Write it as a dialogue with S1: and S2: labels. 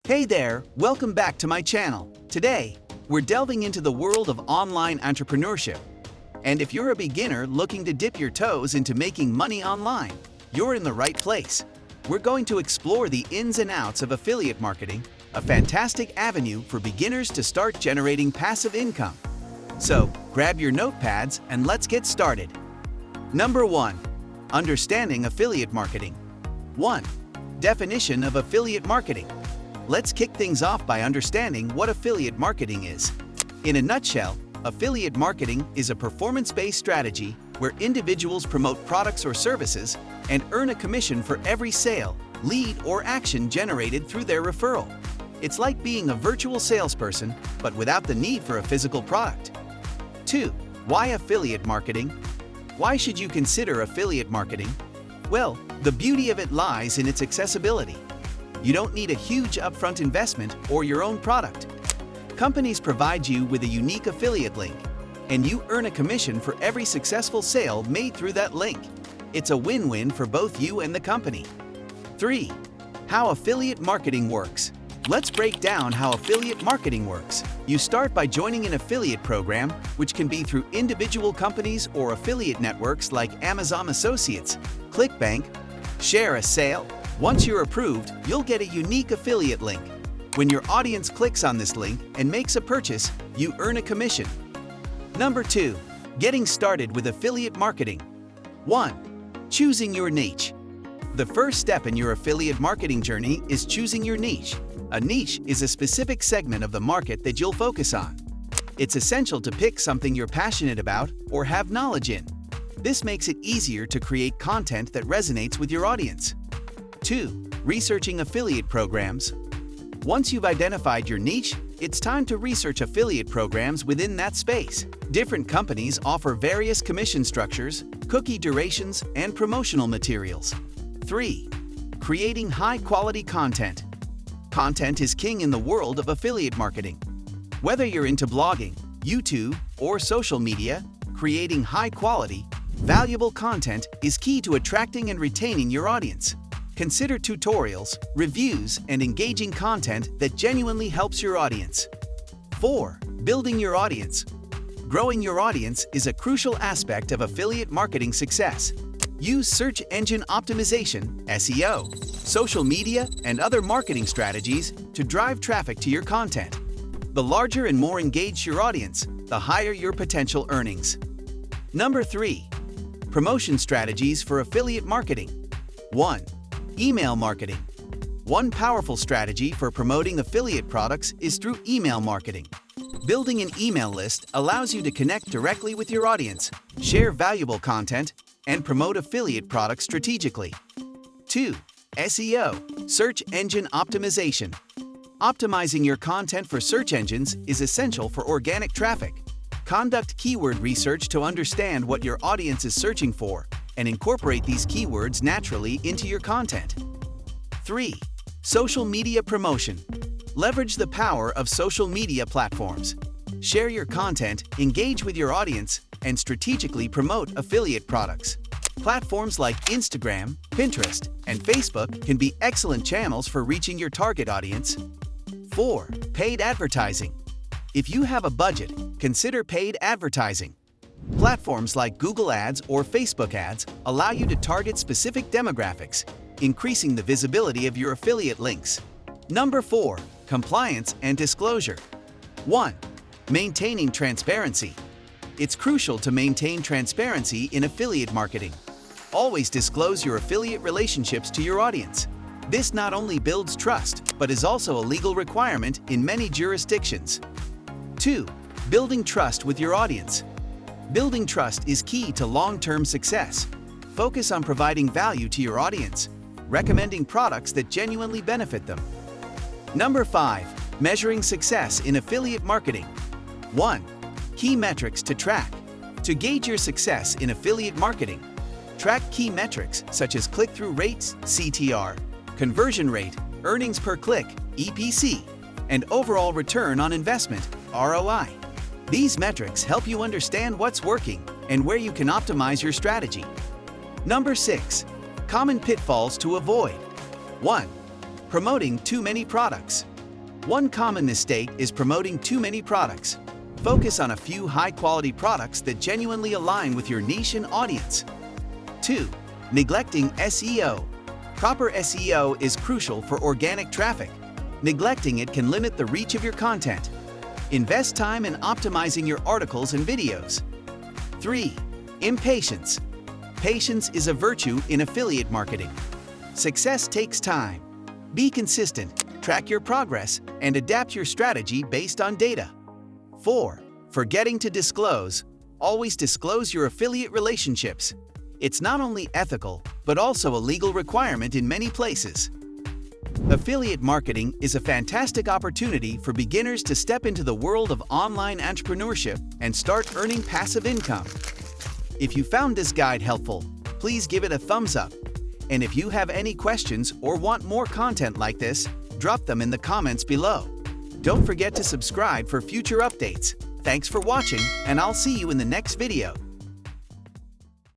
S1: Hey there, welcome back to my channel. Today, we're delving into the world of online entrepreneurship. And if you're a beginner looking to dip your toes into making money online, you're in the right place. We're going to explore the ins and outs of affiliate marketing, a fantastic avenue for beginners to start generating passive income. So, grab your notepads and let's get started. Number 1. Understanding affiliate marketing. 1. Definition of affiliate marketing. Let's kick things off by understanding what affiliate marketing is. In a nutshell, affiliate marketing is a performance-based strategy where individuals promote products or services and earn a commission for every sale, lead, or action generated through their referral. It's like being a virtual salesperson, but without the need for a physical product. 2. Why affiliate marketing? Why should you consider affiliate marketing? Well, the beauty of it lies in its accessibility. You don't need a huge upfront investment or your own product. Companies provide you with a unique affiliate link, and you earn a commission for every successful sale made through that link. It's a win-win for both you and the company. 3. How affiliate marketing works. Let's break down how affiliate marketing works. You start by joining an affiliate program, which can be through individual companies or affiliate networks like Amazon Associates, ClickBank. Share a sale. Once you're approved, you'll get a unique affiliate link. When your audience clicks on this link and makes a purchase, you earn a commission. Number 2. Getting started with affiliate marketing. 1. Choosing your niche. The first step in your affiliate marketing journey is choosing your niche. A niche is a specific segment of the market that you'll focus on. It's essential to pick something you're passionate about or have knowledge in. This makes it easier to create content that resonates with your audience. 2. Researching affiliate programs. Once you've identified your niche, it's time to research affiliate programs within that space. Different companies offer various commission structures, cookie durations, and promotional materials. 3. Creating high-quality content. Content is king in the world of affiliate marketing. Whether you're into blogging, YouTube, or social media, creating high-quality, valuable content is key to attracting and retaining your audience. Consider tutorials, reviews, and engaging content that genuinely helps your audience. 4. Building your audience. Growing your audience is a crucial aspect of affiliate marketing success. Use search engine optimization, SEO, social media, and other marketing strategies to drive traffic to your content. The larger and more engaged your audience, the higher your potential earnings. Number 3. Promotion strategies for affiliate marketing. 1. Email marketing. One powerful strategy for promoting affiliate products is through email marketing. Building an email list allows you to connect directly with your audience, share valuable content, and promote affiliate products strategically. 2. SEO, search engine optimization. Optimizing your content for search engines is essential for organic traffic. Conduct keyword research to understand what your audience is searching for and incorporate these keywords naturally into your content. 3. Social media promotion. Leverage the power of social media platforms. Share your content, engage with your audience, and strategically promote affiliate products. Platforms like Instagram, Pinterest, and Facebook can be excellent channels for reaching your target audience. 4. Paid advertising. If you have a budget, consider paid advertising. Platforms like Google Ads or Facebook Ads allow you to target specific demographics, increasing the visibility of your affiliate links. Number 4. Compliance and disclosure. 1. Maintaining transparency. It's crucial to maintain transparency in affiliate marketing. Always disclose your affiliate relationships to your audience. This not only builds trust, but is also a legal requirement in many jurisdictions. 2. Building trust with your audience. Building trust is key to long-term success. Focus on providing value to your audience, recommending products that genuinely benefit them. Number 5. Measuring success in affiliate marketing. 1. Key metrics to track. To gauge your success in affiliate marketing, track key metrics such as click-through rates, CTR, conversion rate, earnings per click, EPC, and overall return on investment, ROI. These metrics help you understand what's working and where you can optimize your strategy. Number 6. Common pitfalls to avoid. 1. Promoting too many products. One common mistake is promoting too many products. Focus on a few high-quality products that genuinely align with your niche and audience. 2. Neglecting SEO. Proper SEO is crucial for organic traffic. Neglecting it can limit the reach of your content. Invest time in optimizing your articles and videos. 3. Impatience. Patience is a virtue in affiliate marketing. Success takes time. Be consistent, track your progress, and adapt your strategy based on data. 4. Forgetting to disclose. Always disclose your affiliate relationships. It's not only ethical, but also a legal requirement in many places. Affiliate marketing is a fantastic opportunity for beginners to step into the world of online entrepreneurship and start earning passive income. If you found this guide helpful, please give it a thumbs up. And if you have any questions or want more content like this, drop them in the comments below. Don't forget to subscribe for future updates. Thanks for watching, and I'll see you in the next video.